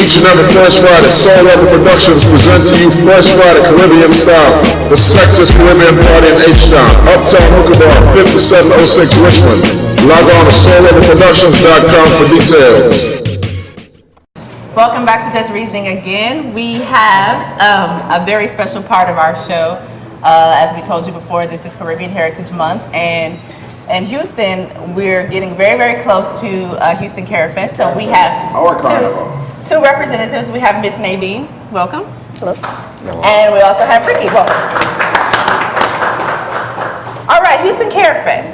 Each and every First Friday, Soul Level Productions present to you First Friday Caribbean Style, the sexiest Caribbean party in H-Town, Uptown Hookah Bar, 5706 Richmond. Log on to soullevelproductions.com for details. Welcome back to Just Reasoning again. We have a very special part of our show. As we told you before, this is Caribbean Heritage Month, and in Houston, we're getting very, very close to Houston Caribfest. So we have two representatives. We have Miss Nadine. Welcome. Hello. And we also have Ricky. Welcome. All right, Houston Caribfest.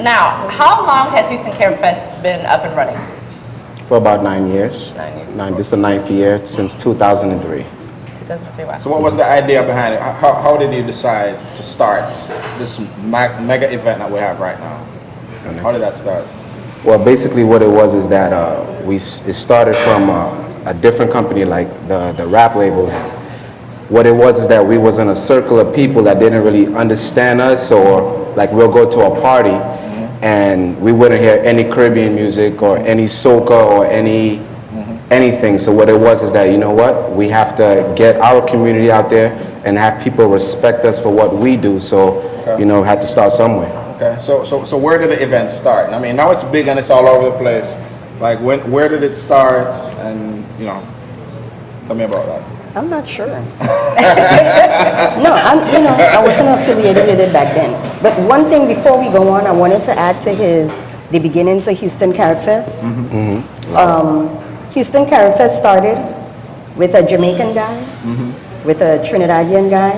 Now, how long has Houston Caribfest been up and running? For about 9 years. 9 years. This is the 9th year since 2003. 2003, wow. So what was the idea behind it? How did you decide to start this mega event that we have right now? How did that start? Well, basically what it was is that it started from a different company, like the rap label. What it was is that we was in a circle of people that didn't really understand us, or like we'll go to a party and we wouldn't hear any Caribbean music or any soca or anything. So what it was is that, you know what, we have to get our community out there and have people respect us for what we do. So, you know, had to start somewhere. Okay, so where did the event start? I mean, now it's big and it's all over the place. Like, where did it start? And, you know, tell me about that. I'm not sure. No, I wasn't affiliated with it back then. But one thing before we go on, I wanted to add to the beginnings of Houston Caribfest. Houston Caribfest started with a Jamaican guy, with a Trinidadian guy,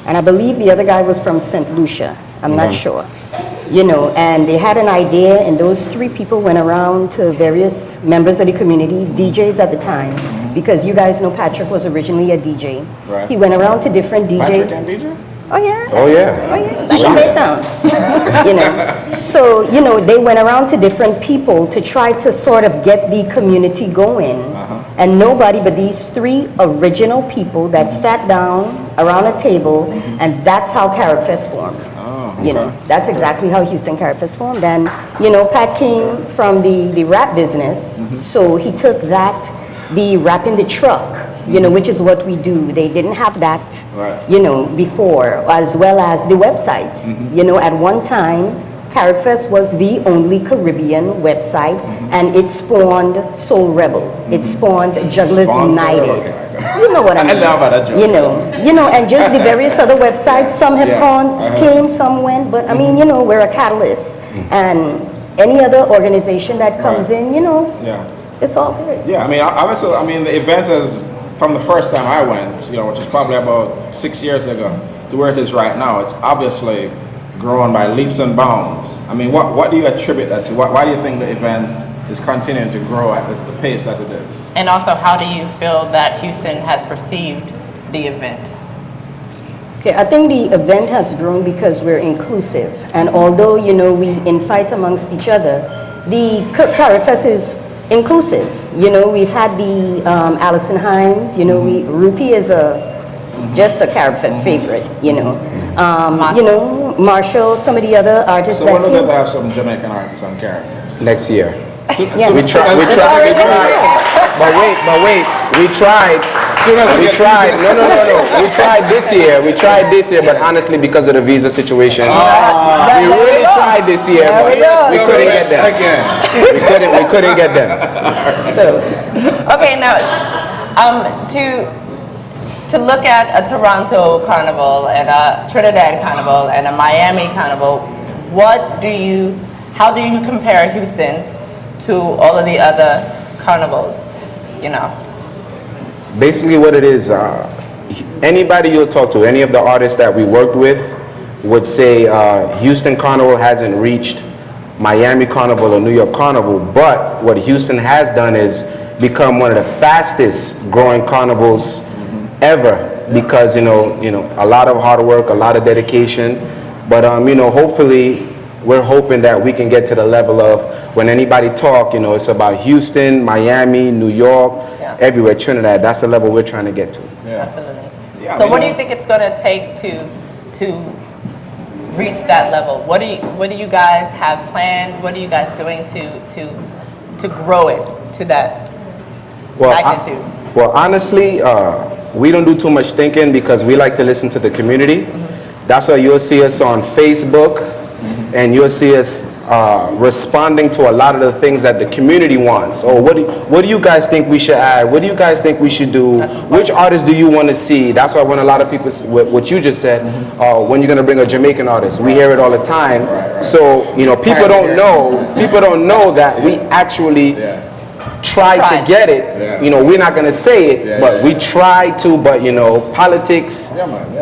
and I believe the other guy was from St. Lucia. I'm not sure. You know, and they had an idea, and those three people went around to various members of the community, DJs at the time, because you guys know Patrick was originally a DJ. Right. He went around to different DJs. Patrick and DJ? Oh yeah. Oh yeah. Oh yeah. Back in Baytown. You know. So, you know, they went around to different people to try to sort of get the community going. And nobody but these three original people that sat down around a table, and that's how Caribfest formed. You know, that's exactly how Houston Caribfest formed. And, you know, Pat came from the rap business, so he took the rap in the truck, you know, which is what we do. They didn't have that, you know, before, as well as the websites. You know, at one time, Caribfest was the only Caribbean website, and it spawned Soul Rebel. It spawned Jugglers United. You know what I mean? I know about that joke. You know, and just the various other websites. Some have came, some went, but I mean, you know, we're a catalyst, and any other organization that comes in, you know, it's all good. Yeah, I mean, obviously, I mean, the event is from the first time I went, you know, which is probably about 6 years ago, to where it is right now. It's obviously grown by leaps and bounds. I mean, what do you attribute that to? Why do you think the event is continuing to grow at the pace that it is? And also, how do you feel that Houston has perceived the event? Okay, I think the event has grown because we're inclusive. And although, you know, we infight amongst each other, the Caribfest is inclusive. You know, we've had the Allison Hines, you know, Rupi is just a Caribfest favorite, you know. You know, Marshall, some of the other artists so that when will came. they have some Jamaican artists on Caribfest? Next year. Yeah. We tried. But wait, we tried. We tried this year. But honestly, because of the visa situation, we really tried this year, but we couldn't get them. We couldn't get them. So, Okay, now, to look at a Toronto Carnival and a Trinidad Carnival and a Miami Carnival, how do you compare Houston to all of the other carnivals, you know? Basically what it is, anybody you'll talk to, any of the artists that we worked with would say Houston Carnival hasn't reached Miami Carnival or New York Carnival, but what Houston has done is become one of the fastest growing carnivals ever, because you know a lot of hard work, a lot of dedication, but you know, hopefully we're hoping that we can get to the level of when anybody talk, you know, it's about Houston, Miami, New York, everywhere, Trinidad. That's the level we're trying to get to. Absolutely. So what do you think it's going to take to reach that level? What do you guys have planned? What are you guys doing to grow it to that magnitude? Well, honestly, we don't do too much thinking because we like to listen to the community. That's why you'll see us on Facebook, and you'll see us responding to a lot of the things that the community wants. Or what do you guys think we should add? What do you guys think we should do? Which artists do you want to see? That's why when a lot of people, what you just said, when you're going to bring a Jamaican artist, we hear it all the time. So, you know, people don't know that we actually tried to get it. You know, we're not going to say it, but we tried to, but you know, politics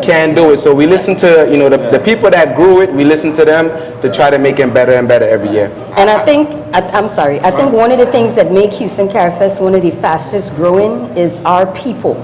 can't do it. So we listen to, you know, the people that grew it, we listen to them to try to make it better and better every year. And I think, I'm sorry, I think one of the things that make Houston Caribfest one of the fastest growing is our people.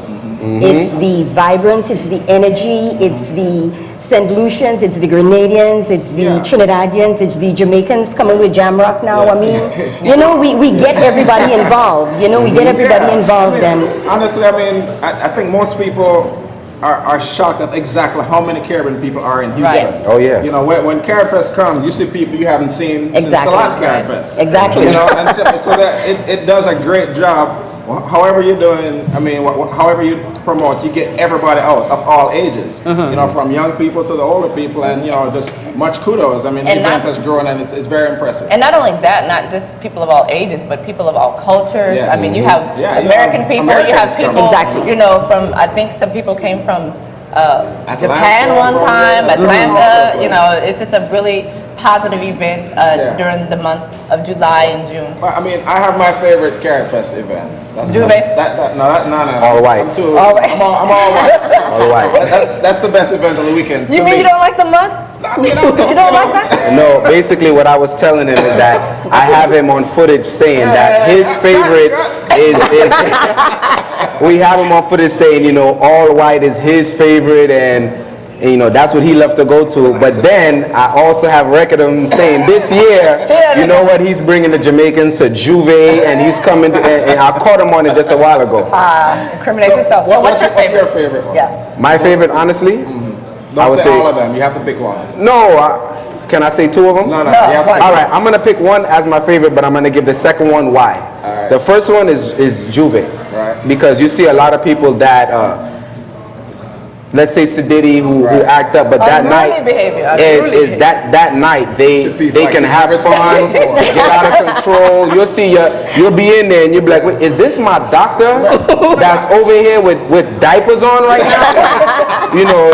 It's the vibrance, it's the energy, it's the St. Lucians, it's the Grenadians, it's the Trinidadians, it's the Jamaicans coming with Jamrock now. I mean, you know, we get everybody involved. You know, we get everybody involved. And honestly, I mean, I think most people are shocked at exactly how many Caribbean people are in Houston. Right. Oh yeah. You know, when Caribfest comes, you see people you haven't seen since the last Caribfest. Exactly. You know, and so that it does a great job. However you're doing, I mean, however you promote, you get everybody out of all ages. You know, from young people to the older people, and you know, just much kudos. I mean, the event has grown, and it's very impressive. And not only that, not just people of all ages, but people of all cultures. Yes. I mean, you have American people, you have people, you know, from, I think some people came from Japan one time, Atlanta. You know, it's just a really positive event during the month of July and June. Well, I mean, I have my favorite Caribfest event. Juve? No. All white. All white. I'm all white. All white. That's the best event of the weekend. You mean you don't like the month? I mean, You don't like that? No, basically what I was telling him is that I have him on footage saying that his favorite is we have him on footage saying, you know, all white is his favorite, and you know, that's what he loved to go to. But then I also have record of him saying this year, you know what, he's bringing the Jamaicans to Juve, and he's coming, and I caught him on it just a while ago. Incriminating stuff. So what's your favorite one? Yeah. My favorite, honestly, I would Don't say all of them. You have to pick one. No, can I say two of them? No. You have to pick All right, I'm gonna pick one as my favorite, but I'm gonna give the second one why. All right. The first one is Juve, Right. because you see a lot of people that let's say Siditi who act up, but that night is that night they can have fun, get out of control. You'll see you'll be in there and you'll be like, wait, is this my doctor that's over here with diapers on right now? you know,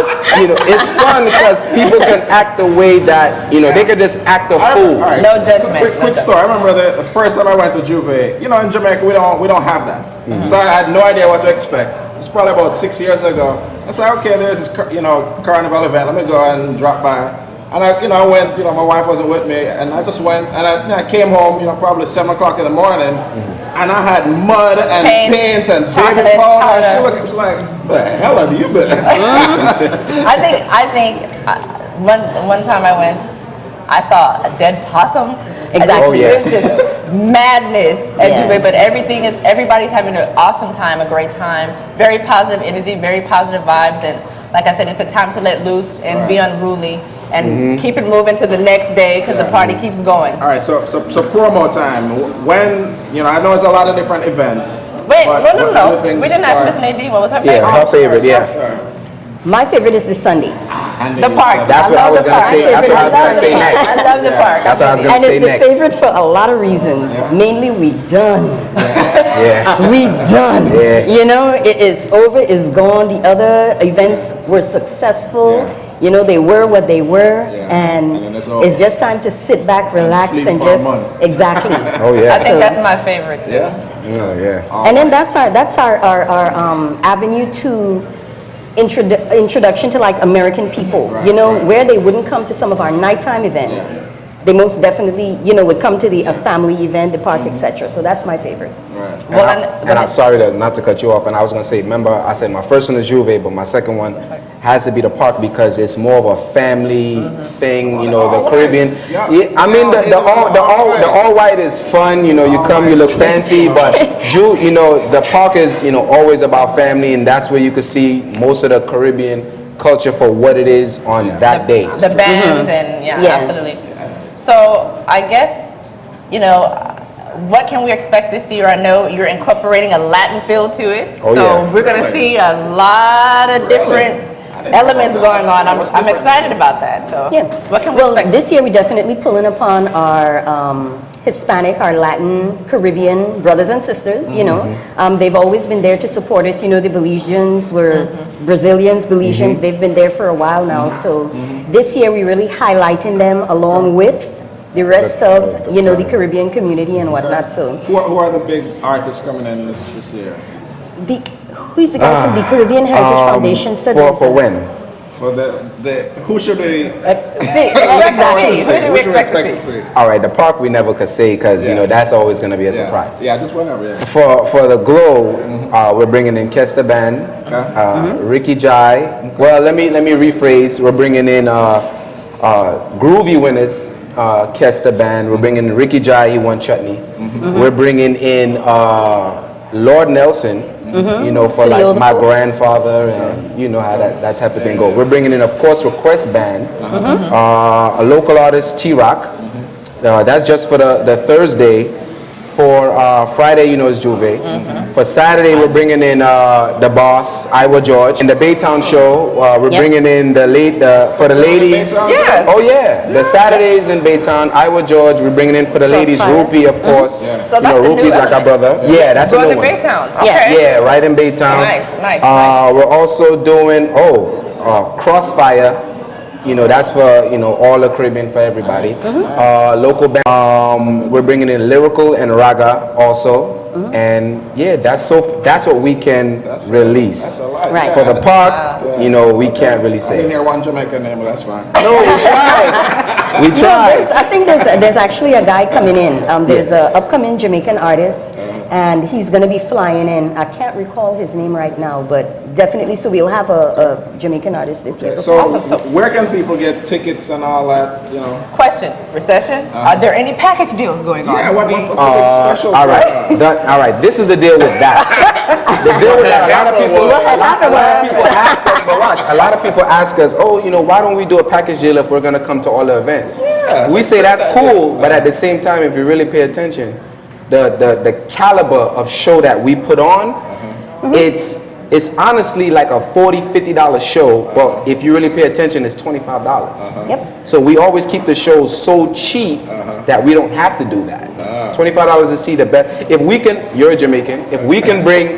it's fun because people can act the way that, you know, they can just act a fool. All right. No judgment. Quick story. I remember the first time I went to Juve. You know, in Jamaica we don't have that, so I had no idea what to expect. It's probably about 6 years ago. I said, okay, there's this, carnival event. Let me go and drop by. And I went. My wife wasn't with me, and I just went. And I came home. Probably 7 o'clock in the morning, and I had mud and paint and baby powder. She looked, she was like, "The hell have you been?" I think one time I went, I saw a dead possum. Exactly. It was just madness at Juve, but everybody's having an awesome time, a great time, very positive energy, very positive vibes, and like I said, it's a time to let loose and be unruly and keep it moving to the next day because the party keeps going. All right, so promo time. When I know it's a lot of different events. Wait, no. We didn't ask Miss Nadine what was her favorite. Yeah, her favorite. my favorite is the Sunday. The park. That's what I was gonna say. That's what I was gonna say next. I love the park. That's what I was gonna And say it's the next. favorite for a lot of reasons. Mainly, we done. Yeah. We done. Yeah. You know, it is over, it's gone. The other events were successful. You know, they were what they were, and then it's over. it's just time to sit back, relax, sleep and for a just month. exactly. Oh yeah. I think that's my favorite too. Oh yeah. And then that's our avenue to introduction to like American people. You know, where they wouldn't come to some of our nighttime events. They most definitely, would come to a family event, the park, etc. So that's my favorite. And I'm sorry not to cut you off. And I was gonna say, remember, I said my first one is Juve, but my second one has to be the park because it's more of a family thing. The Caribbean. Yeah, I mean the all white is fun. You come, you look fancy, but the park is always about family, and that's where you can see most of the Caribbean culture for what it is on that day. The band and absolutely. So I guess, what can we expect this year? I know you're incorporating a Latin feel to it, Oh, so yeah. we're going to see a lot of different elements going on. I'm excited about that. So, Yeah. what can we Well, expect? this year we're definitely pulling upon our Hispanic, our Latin, Caribbean brothers and sisters, you know. They've always been there to support us. You know, the Belizeans were Brazilians, Belizeans. They've been there for a while now. So this year we're really highlighting them along with the rest of, you know, the Caribbean community and whatnot. So Who are the big artists coming in this year? who's the guy from the Caribbean Heritage Foundation? Said For when? For who should we Exactly. Who should we expect to see? All right, the park we never could say because you Yeah. know that's always going to be a surprise. Yeah, just whenever. Yeah. For the glow, we're bringing in Kester Band, Ricky Jai. Well, let me rephrase. We're bringing in Groovy Winners, Kester Band. We're bringing in Ricky Jai. He won Chutney. We're bringing in Lord Nelson. You know, for like my grandfather, and you know how that type of thing goes. We're bringing in, of course, Request Band, a local artist, T-Rock. That's just for the Thursday. For Friday, you know, it's Juve. For Saturday, we're bringing in the boss, Iowa George. In the Baytown show, we're bringing in for the ladies. Yes. Oh yeah, the Saturdays in Baytown, Iowa George. We're bringing in for the ladies, Rupee, of course. So You that's know, a new Rupee's like our element. brother. Yeah, that's a Going new to one. Baytown. Yeah. Okay. Yeah, right in Baytown. Nice. We're also doing Crossfire. You know, that's for you know all the Caribbean, for everybody. Local band. We're bringing in lyrical and raga also, and yeah, that's what we can release. That's a lot. Right. For the park, you know, we can't really I didn't say. hear one Jamaican name, but that's fine. No, we tried. We tried. I think there's actually a guy coming in. There's an upcoming Jamaican artist, and he's going to be flying in. I can't recall his name right now, but definitely. So we'll have a Jamaican artist this year. So, Awesome. where can people get tickets and all that? You know. Question. Recession. Are there any package deals going on? Yeah. What's the big special? All right, all right. This is the deal with that. The deal with that. A lot of people ask us, but watch. A lot of people ask us, oh, you know, why don't we do a package deal if we're gonna come to all the events? Yeah, We say that's cool, but at the same time, if you really pay attention, the caliber of show that we put on, it's honestly like a $40, $50 show, but if you really pay attention, it's $25. Yep. So we always keep the shows so cheap that we don't have to do that. $25 to see the best. If we can, you're a Jamaican, if we can bring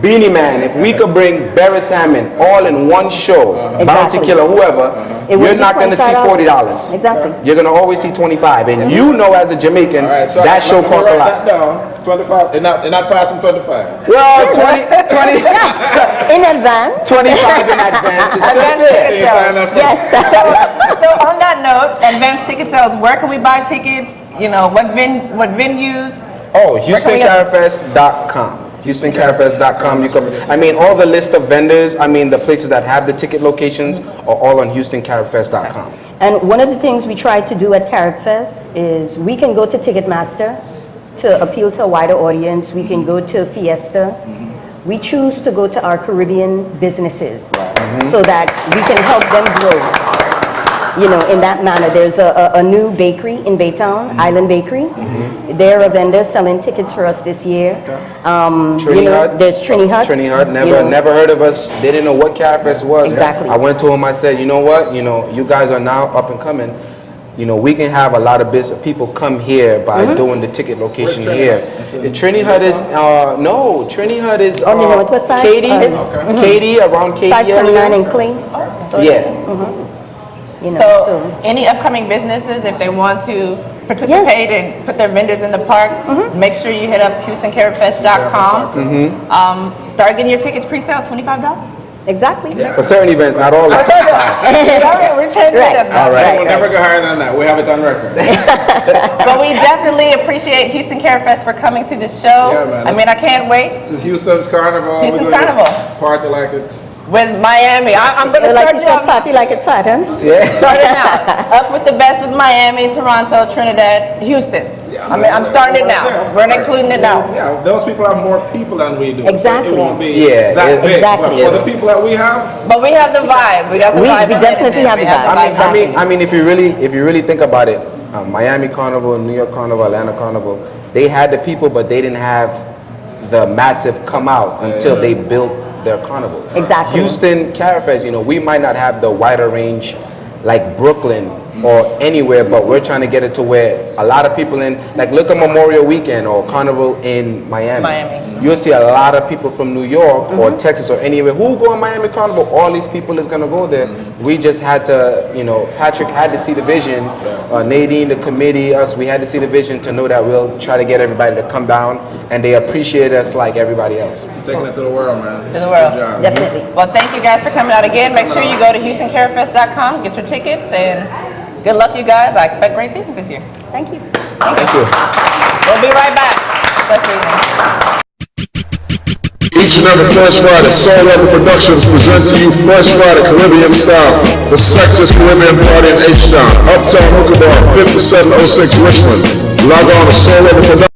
Beanie Man, if we could bring Barry Salmon all in one show, Bounty Exactly. Killer, whoever, It would you're be not going to see $25. $40. Exactly. You're going to always see 25. And you know as a Jamaican, All right, so that show let me costs a write lot. that down. 25. They're not passing 25. Well, 20, In advance. 25 in advance is still Advance there. ticket You sign up for Yes. So on that note, advanced ticket sales. Where can we buy tickets? You know, what venues? Oh, Where can we get- HoustonCarifest.com. HoustonCarifest.com. You can, I mean, all the list of vendors, I mean, the places that have the ticket locations are all on HoustonCarifest.com. And one of the things we try to do at Caribfest is we can go to Ticketmaster to appeal to a wider audience. We can go to Fiesta. We choose to go to our Caribbean businesses so that we can help them grow. You know, in that manner. There's a new bakery in Baytown, Island Bakery. They're a vendor selling tickets for us this year. You know, there's Trinidad. Trinidad, You know, never heard of us. They didn't know what Carifest was. Exactly. I went to them, I said, you know what, you know, you guys are now up and coming. You know, we can have a lot of business people come here by doing the ticket location here. Trinidad is, no, Trinidad is On the northwest side? Katy, Katy, around Katy 529 area. and Clay. Yeah. You know, So any upcoming businesses, if they want to participate and put their vendors in the park, make sure you hit up HoustonCaribfest.com. Start getting your tickets pre-sale, $25. Exactly. For certain events, not all. We're changing it up now. All right. We'll never go higher than that. We have it on record. But we definitely appreciate Houston Caribfest for coming to the show. Yeah, man. I mean, I can't wait This is Houston's Carnival. Houston We're doing Carnival. a Party like it's. with Miami. I'm going to Like start you you said, off. party like it's hot, huh? Starting out. Up with the best with Miami, Toronto, Trinidad, Houston. I mean, I'm starting it now. Yeah, of We're course. including it now. Yeah, those people have more people than we do. Exactly. So it won't be Yeah, that big. exactly. But for the people that we have, But we have the vibe. We got the We vibe. definitely have the vibe. I mean, if you really think about it, Miami Carnival, New York Carnival, Atlanta Carnival, they had the people, but they didn't have the massive come out until they built their carnival. Exactly. Houston, Caribfest, you know, we might not have the wider range like Brooklyn or anywhere, but we're trying to get it to where a lot of people in, like look at Memorial Weekend or Carnival in Miami. You'll see a lot of people from New York or Texas or anywhere who go on Miami Carnival. All these people is gonna go there. We just had to, you know, Patrick had to see the vision, Nadine, the committee, us, we had to see the vision to know that we'll try to get everybody to come down and they appreciate us like everybody else. Taking it to the world, man. To the world. Good job. Definitely. Well, thank you guys for coming out again. Make sure you go to HoustonCaribfest.com, get your tickets, and good luck, you guys. I expect great things this year. Thank you. Thank you. We'll be right back. Let's read Each and every Fresh Friday, Soul Level Productions present to you Fresh Friday Caribbean Style, the sexiest Caribbean party in H-Town, Uptown Hookah Bar, 5706 Richmond. Log on to Soul Level Productions.